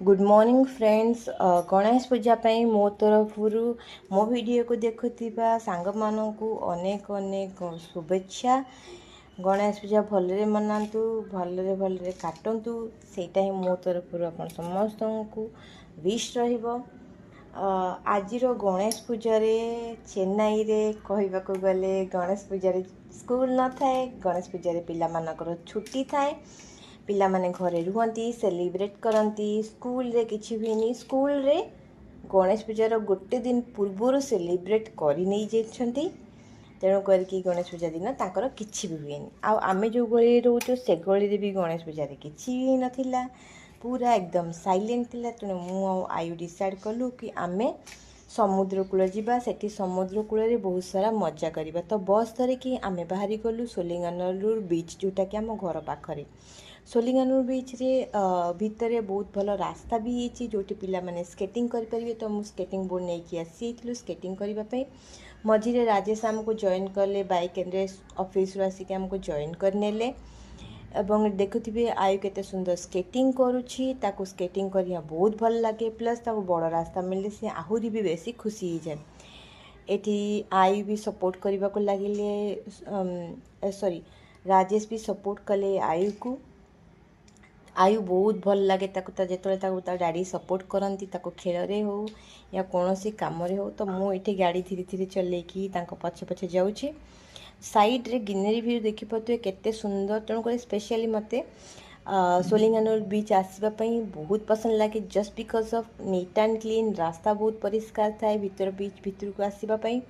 Good morning friends. Ganesh Puja पाई मो तरफरु मो वीडियो को देखुथिबा सांग माननकु अनेक अनेक शुभेच्छा। गणेश पूजा भलरे मनातु, भलरे काटंतु, सेटा ही मो तरफरु अपन समस्तंकु विश रहिबो। आजिर गणेश पूजारे चेन्नई रे कहबाकू गले गणेश पूजारे स्कूल न थाए। गणेश पूजारे पिला मानकर छुट्टी थाए, पिला माने घरे रुहंती, सेलिब्रेट करती। स्कूल रे किछि हुएनी। स्कूल रे गणेश पूजार गोटे दिन पूर्वर सेलिब्रेट करि नै जेछंती। तेणु करके गणेश पूजा दिन ताकर किछि भी हुएनी। आ आमे जो गली रोचो से गली रे भी गणेश पूजा रे किछि भी नथिला, पूरा एकदम साइलेंट थिला। तेणु मु आयु डिसाइड कलु कि आमे समुद्र कूल जीवा, सेठी समुद्र कूल रे बहुत सारा मजा करिबा। तो बस धरे कि आमे बाहरी गलु सोलिंगानलुर बीच, जोटा कि आम घर पाखरे। सोलिंगानूर बीच रे भितर बहुत भल रास्ता भी होती, जोटी पिला माने स्केटिंग करें। तो मुझे स्केटिंग बोर्ड नहीं कि आसी स्केटिंग करने। मझे राजेश आमको जॉइन कले, बाइक ऑफिस रू आसिक आमको जॉइन करनेले। एवं देखुथिबे आयु केते सुंदर स्केटिंग करुछि। ताको स्केटिंग करिया बहुत भल लगे। प्लस ताको बड़ रास्ता मिलले से आहुरी भी बेसी खुशी हो जाए। एटी आयु भी सपोर्ट करने को लगे, सॉरी राजेश भी सपोर्ट कले आयु को। आयु बहुत भल लगे ताको जो डैडी सपोर्ट करती खेल रे हो या कौन सी कम हो। तो मुझे गाड़ी धीरे धीरे चलैकी पछे पछे जाऊँगी। साइड रे ग्रीनरी व्यू देखी पाते केते सुंदर। तेणुक स्पेशली मते सोलिंगानूर बीच आसवाई बहुत पसंद लगे, just because of neat and clean. रास्ता बहुत परिष्कार थाए भीतर बीच भीतर को आसवाई।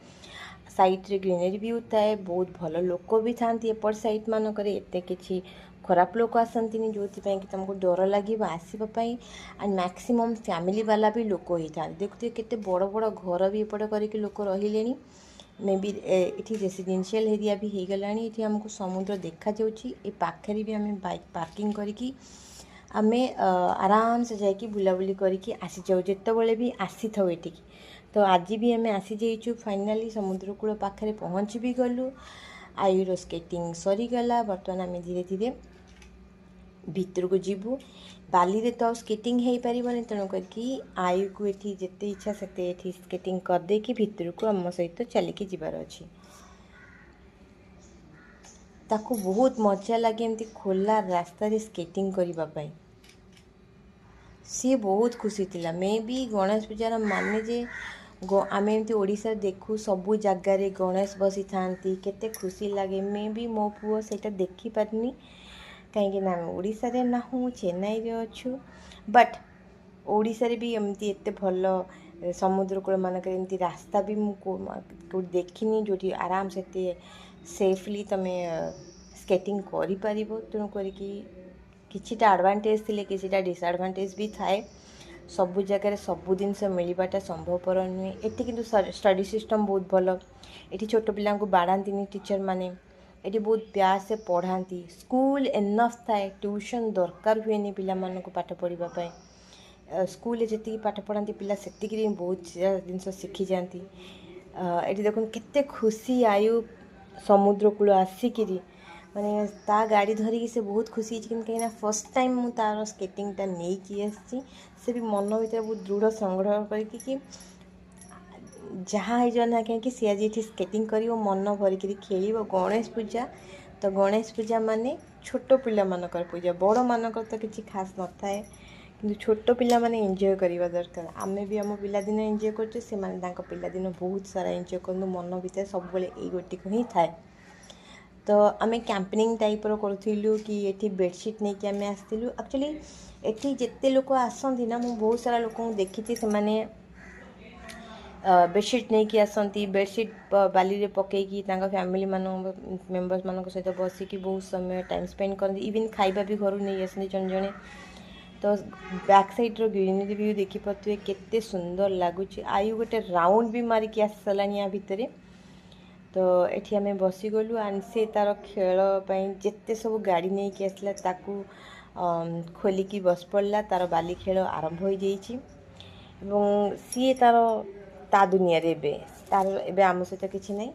साइड रे ग्रीनरी व्यू थाए, बहुत भल लोक भी था एपट साइड मानक एते किछि खराब लोक आसती जो कि तुमको डर लगे आसवाई। एंड मैक्सिमम फैमिली वाला भी लोक होता। देखते केते बड़ बड़ घर भी एपट करके लोक रहिले। मे बी ये रेसिडेंशियल एरिया भी हो गला। ये आमको समुद्र देखा जाउछि। ए पाखरे भी आम बाइक पार्किंग करके आमे आराम से जाकि बुलाबुली करके आसी जाऊ जितेबाला भी आसी था ये। तो आज भी आम आसी जाइछु फाइनाली समुद्र कूल पाखे पहुँच भी गलु। आयुर स्केटिंग सरीगला। बर्तमान आम धीरे धीरे भीतर को जीवु। बाली रे तो स्केटिंग हो पारन। तेणु करके आयु को ये जिते इच्छा से स्केटिंग करदे कि भीतर को आम सहित चलिकी जीवार अच्छी। ताको बहुत मजा लगे एमती खोला रास्ता रे स्केटिंग करने। सी बहुत खुशी थिला। मे भी गणेश पूजार माने जे आम एमती ओडिशा देखू सबू जगार गणेश बसी थांती केते खुशी लगे। मे भी मो पुओ सेटा देखी पारनी कहीं ना ओडिशा रे ना हूँ, चेन्नई रे अच्छु। बट ओडिशा रे भी एमती एते भल समुद्र कूल मानक एमती रास्ता भी मुझे देखनी जोटी आराम से सेफली तमे स्केटिंग करि परिबो। तेणु करके किछिटा एडवांटेज थिले, किछिटा डिसएडवांटेज भी थाए। सबु जगह सबु जिनस मिलवाटा संभवपर नुहे। एटी किंतु स्टडी सिस्टम बहुत भल। एटी छोट पिला को बाड़ाती टीचर माने। एटी बहुत प्यार से पढ़ाती। स्कूल एनफ थाए, ट्यूशन दरकार हुए पिला मानक पाठ पढ़ाई। स्कूल जी पाठ पढ़ाती पिला से बहुत जिनस शिखी जाती। ये देखो केते खुशी आयु समुद्र कूल आसिकी माने ता गाड़ी धरिकी से बहुत खुशी कि कहीं फर्स्ट टाइम मु तार स्केटिंगटा नहीं कि आसी। से भी मन भर बहुत दृढ़ संग्रह करके जहाँ हो ना कहीं सी आज ये स्केटिंग कर मन भरिक खेल। गणेश पूजा तो गणेश पूजा माने छोट पिला मानकर पूजा, बड़ मानकर तो किसी खास न थाए कि छोट पिला माने एंजॉय करवा दरकार। आमे भी आम पिलादिन एंजॉय करछे, से माने पिलादिन बहुत सारा एंजॉय करूँ। मन भर सब गोटिक ही थाए। तो आम कैंपेनिंग टाइपर करूँ कि ये बेडसीट नहीं कि आम आसलु। एक्चुअली ये जिते लोक आसती ना, मुझे बहुत सारा लोक देखी से माने बेडसीट नहीं कि आसती। बेडसीट बाली रे पकईकी फैमिली मेंबर्स मान सहित बसिकी बहुत समय टाइम स्पेंड करती। इवन खाइबा भी घर नहीं आसती जन जड़े। तो बैक साइड रो ग्रीनरी व्यू देखी पारे केते सुंदर लगुच। आयु गोटे राउंड भी मारिकी आसी सारानी या भितर। तो ये आम बसीगलु एंड से तार खेलपाई जिते सब गाड़ी नहीं कि आसला ताकू खोलिकी बस पड़ा। तार बाली खेल आरंभ हो जाइए। सी तार ता दुनिया रे तार एबे आम सहित किसी ना।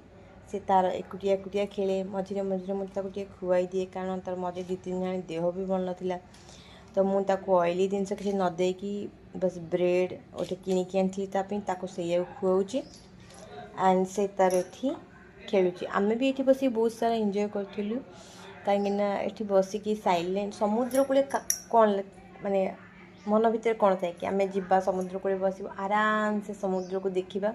से तार एकुटिया एकुटिया खेले। मझे मझे मुझे खुआई दिए कारण तार मझे 2-3 दिन देह भी भल नाला। तो मुझे ऑयली जिनस किसी न देकी बस ब्रेड गोटे किणिकी आनी ताकू से खुआऊँगी एंड से तार ये खेलुची आम भी ये बस बहुत सारा एंजॉय करूँ कहीं बसिकी साइलेंट समुद्र कूले कौन माने मन भितर कौन था कि आम जा समुद्र कूले बस आराम से समुद्र को देखा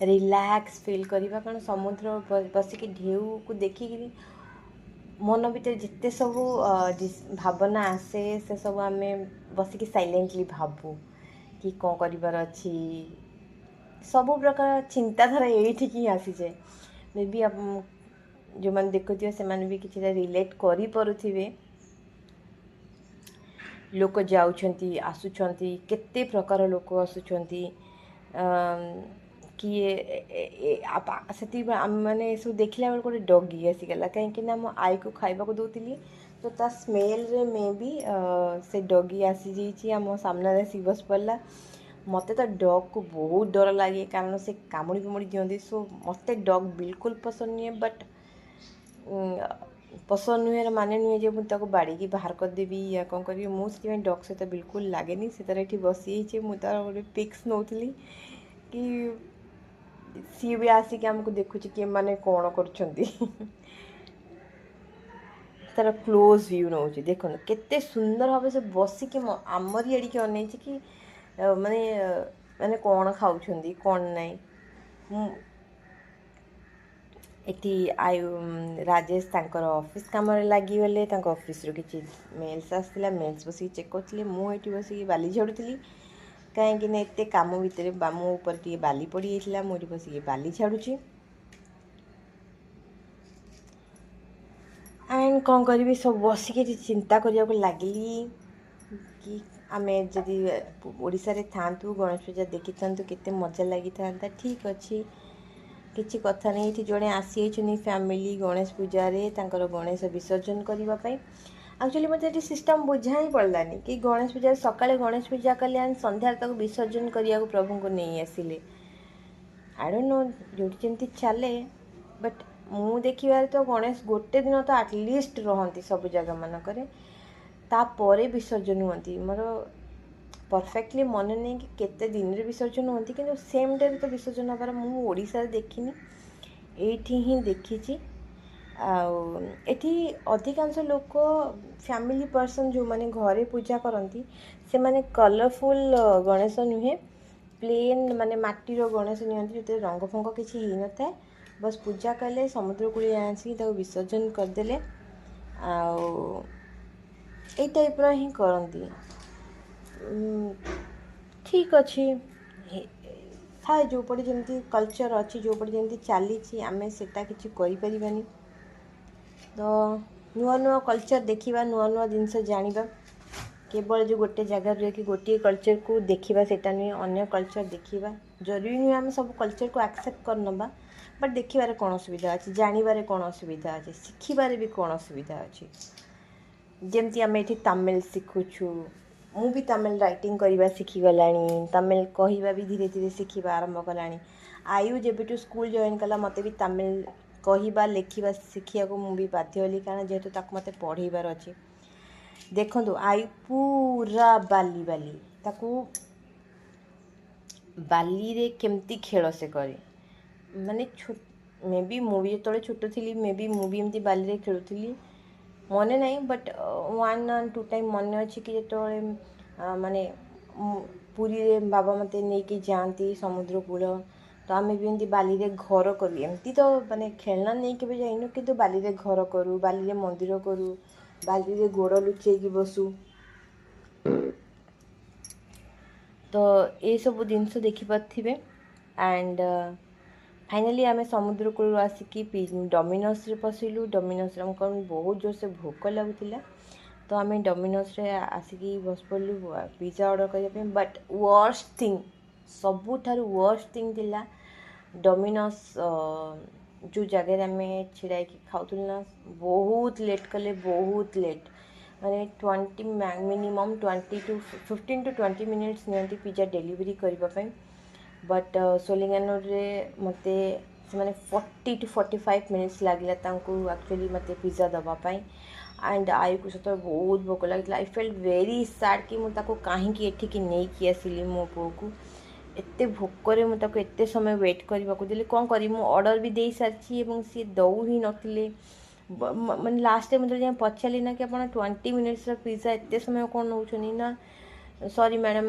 रिलैक्स फील करवा कारण समुद्र बसिकी ढेउ को देखिकी मन भितर जिते सब भावना आसे से सब आम बसिकी साइलेंटली भावु कि कौन कर अच्छी सब प्रकार चिंताधारा ये आसी जाए मे बी जो मैंने देखुए से भी किसी रिलेट करें लोक जाऊँच आसुंच केते प्रकार लोक आसुंच किए से मैंने सब देखला बेल गोटे डगी आसीगला कहीं मो आई को खाइबा दूसरी तो ता स्मेल रे मे भी से डगी आसी जाइए आम सामने आसी बस पड़ा मत तो डग को बहुत डर लगे कारण से कामुड़ी कुमुड़ी दिखती सो मत डग बिल्कुल पसंद नहीं है बट पसंद नुहे माने नुहे जो मुझे बाड़ी बाहर करदेवी या कौन करी मुझे डग सहित बिल्कुल लगे से तरह ये बसी मुझे गोटे पिक्स नौली कि सी भी आसिक आमको देखुच कि मैंने कौन कर तार क्लोज व्यू नौ देख केते सुंदर भाव से बसिकी आमरी एडिके अनै कि माने माने कौन खाऊँ कौन नाई एटी आयु राजेश तांकर ऑफिस काम लगिगले ऑफिस रो किछि मेल्स आसला मेल्स बस चेक करथिले मुझे बस बाली झाड़ुली कहीं एत कम भितर मो ऊपर टे बाली पड़ी जाता मुझे बस बाली झाड़ुची एंड कौन करी सब बसिक चिंता करने को लगिली कि आम जदि ओडिशा रे थांतु गणेश पूजा देखी था केते मजा लगी था ठीक अच्छे किसी कथा नहीं ये जड़े आसी फैमिली गणेश पूजा रे तांकर गणेश विसर्जन करने एक्चुअली मतलब ये सिस्टम बुझा ही पड़लानी कि गणेश पूजा सकाଳେ गणेश पूजा कले एंड संध्या तक विसर्जन करने प्रभु को नहीं आसिले आई डोंट नो जो जमी चले बट मु देखिबार तो गणेश गोटे दिन तो एटलिस्ट रहती सब जगह मानक तापर विसर्जन हुंती मोर परफेक्टली मन नहीं कि केते दिन रे विसर्जन होती कि सेम डे तो विसर्जन हबार मु ओडिशा रे देखिनी एठी ही देखी एठी अधिकांश लोक फैमिली पर्सन जो माने घरे पूजा करती से माने कलरफुल गणेश नुहे प्लेन माने माटीर गणेश नियंती जो रंग फंग किसी ही न था बस पूजा कले समुद्र कूल आसिक विसर्जन करदे आई टाइप ही करती ठीक अच्छे थाए जो पटे जमी कल्चर अच्छी जो पटे जमी चली आम सेटा किसी करें तो नुआ नुआ कल्चर देखा नुआ नुआ जिनस जाना केवल जो गोटे जगह रह कि गोटे कल्चर को देखा सेटा नुहे अन्य कल्चर देखा जरूरी नुहे आम सब कल्चर को एक्सेप्ट कर नवा बट देखिबार कौन असुविधा अच्छी जानवर कौन असुविधा अच्छे शिखिबार भी कौन असुविधा अच्छी जमती आम ये तमिल शिखुछु मु भी तमिल राइटिंग करवा शिखीगला तमिल कहवा भी धीरे धीरे शिखा आरंभ कला आयु जब स्कूल जॉइन कला मत भी तमिल कहवा लिखा शिखा को मुझे बाध्य हली कारण जेहेतु ताक मत पढ़ेबार अच्छे देखो आयु पूरा बाली बाली ताकू बाली रे केमती खेल से करे माने मे बी मुझे जो छोट थी मे बी मुझे एमती बाली रे खेलुली मन नहीं बट 1 और 2 टाइम मन अच्छी कि जो माने पुरी रे बाबा मत नहीं जाती समुद्र कूल तो आम भी एमती बाली रे घर करूँ एमती तो माने खेलना नहीं के जाइनु कि बाली रे घर करूँ बाली रे मंदिर करूँ बाली रे गोड़ लुचेकी बसु तो ये सब जिनस देखिपे एंड फाइनाली आम समुद्र कूल आसिकी डोमिनोस रे पशिलु डोमिनोस हमको बहुत जोर से भोक लगुला तो आम डोमिनोस रे आसिकी बस पड़लु पिज्जा ऑर्डर करने बट वर्स्ट थिंग सबुठार वर्स्ट थिंग थिला डोमिनोस जो जगह आम छिड़ा खाऊल ना बहुत लेट कले बहुत लेट माने 20 मिनिमम 20 to 15 to 20 मिनिट्स नियंती पिज्जा डिलीवरी करने बट सोलिंगानोर रे मते से माने 40 to 45 मिनिट्स लागला तांको एक्चुअली मते पिज्जा दबा पाई एंड आयु को सत बहुत भोक लगी आई फेल्ट वेरी सैड कि मुझे कहीं एठिकी नहीं आसिली मो पु को एत भोकर मुझे समय वेट करने को देली कौन करी मु ऑर्डर भी दे सारी सी दौ ही नथिले मैंने लास्ट टाइम मुझे पचारि ना कि आप 20 मिनिट्स पिज्जा एत समय कौन नौ ना सॉरी मैडम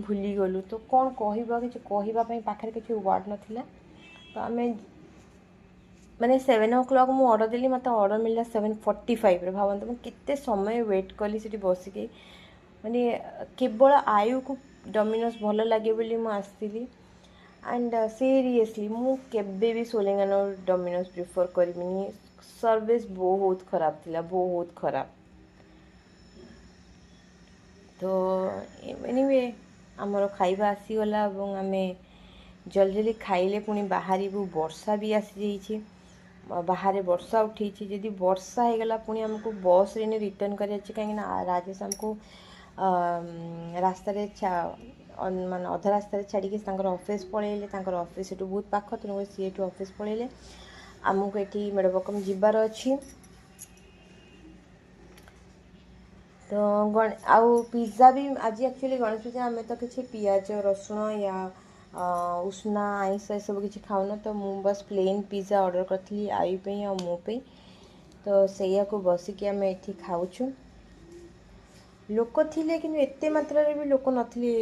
भूली गलु तो कौन कहवा कि कहवाई पाखे किसी वर्ड नाला तो आम मैंने 7 o'clock मु ऑर्डर देली मत ऑर्डर मिलला 7:45 भावत मुझे केते समय वेट कली से बसिक माने केवल आयु को डोमिनोज भल लगे बोली मु आसती एंड सीरियसली मु केबे भी सोलेंगानो डोमिनोज प्रिफर करिमिनी सर्विस बहुत खराब थिला बहुत खराब तो एनीवे आमर खाइबा आसीगला आम जल्दी जल्दी खाइले पुणी बाहर वर्षा भी आसी जाइए बाहर वर्षा उठी जदि वर्षा होगला पुणी आमको बस रे रिटर्न कर कहीं राजेश आमको रास्त मान अधा रास्त छाड़ी ऑफिस पलैले ऑफिस एटू बहुत पाख तेणुक सी ऑफिस पलैले आमको ये मेड़बकम जीवार अच्छी तो आउ पिज्जा भी आज एक्चुअली गणेश पूजा आम तो किसी पियाज रसुण या उष्णा आइंस ये सब किसी खाऊना तो मु बस प्लेन पिज्जा ऑर्डर करी आई आ मोपाई तो सैया को बसिकी आम ये खाऊँ लोक थिले कि एते मात्रा रे भी लोक नथिले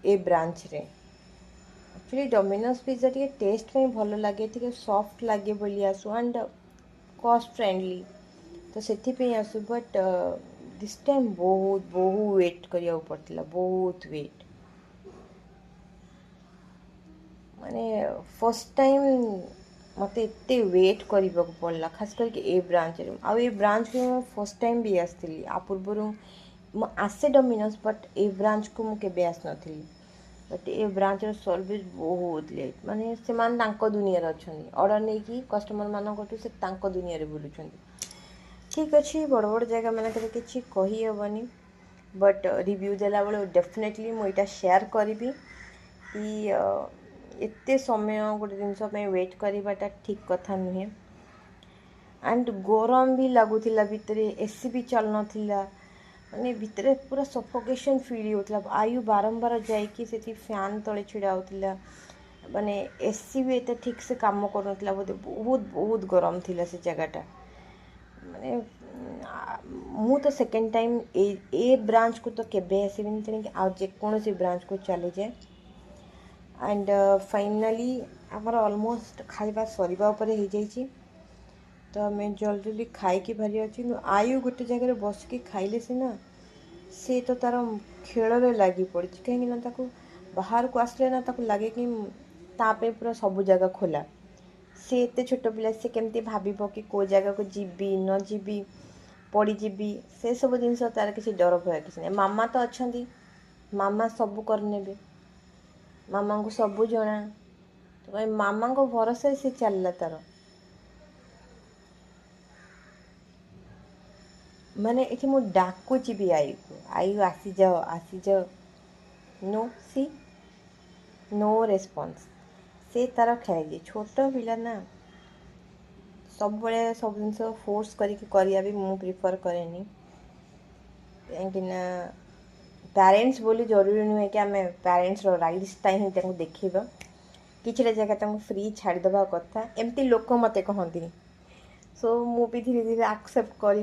ए ब्रांच रे एक्चुअली डोमिनोज पिज्जा टे टेस्ट पे भल लगे टे सॉफ्ट लगे बोली आसु एंड कॉस्ट फ्रेंडली तो से आसु बट दिस टाइम बहुत बहुत वेट करिया पड़ता बहुत वेट माने फर्स्ट टाइम मत एत वेट करने को पड़ला खास करके ए ब्रांच रे आ ए ब्रांच को फर्स्ट टाइम भी आसती आ पूर्व आसे डोमिनोज बट ए ब्रांच को मुझे आस नी बट ए ब्रांच सर्विस बहुत लेट माने से दुनिया अच्छा ऑर्डर नहीं कि कस्टमर मानू से दुनिया बुलूँ ठीक अच्छे बड़ बड़ जगह मैंने किसी कहीहबनी बट रिव्यू देला बेले डेफिनेटली मुझे शेयर करी कि एते समय गोटे जिनस वेट करवाटा ठीक कथा नुहे एंड गरम भी लगुला भितर एसी भी चल नाला माने भितर पूरा सफोकेशन फील होता आयु बारंबार जाकि फैन तले छिड़ा होता माने एसी भी एत ठीक से काम कर बोधे बहुत बहुत गरम थिला से जगहटा माने मु तो सेकेंड टाइम ए ब्रांच को तो केबे आसबिनी तेणुक आ जेकोसी ब्रांच को चली जाए एंड फाइनली आमर ऑलमोस्ट खाइबा सरीबा उपरे हो जाइए तो आम जल्दी जल्दी खाई भारी अच्छी आयु गोटे जगह बसिकी खाइले सीना सी तो तार खेल लगी पड़ी कहीं बाहर को आसले ना ताको लगे कि तापे पूरा सब जगह खोला सी एत छोट पिला सी केमती भाव कि को जगह को जीवी न जीवी पड़ीजी से सब जिनस तार किसी डर भय किसी ना मामा तो अच्छा मामा सब करने मामा को सब जना तो मामा को भरोसा से चलला तार माने ये मु डाकुची भी आयु आसी जाओ नो सी नो रेस्पॉन्स से तार खेल छोट पिला ना सब बड़े सब जिन फोर्स करिया भी मु प्रिफर करेनी कहीं पेरेंट्स बोली जरूरी नुहे कि आम पेरेंट्स राइट्सटा ही देखा किसी जगह फ्री छाड़देवा कथा एमती लोक मत कहती सो मु भी धीरे धीरे एक्सेप्ट कर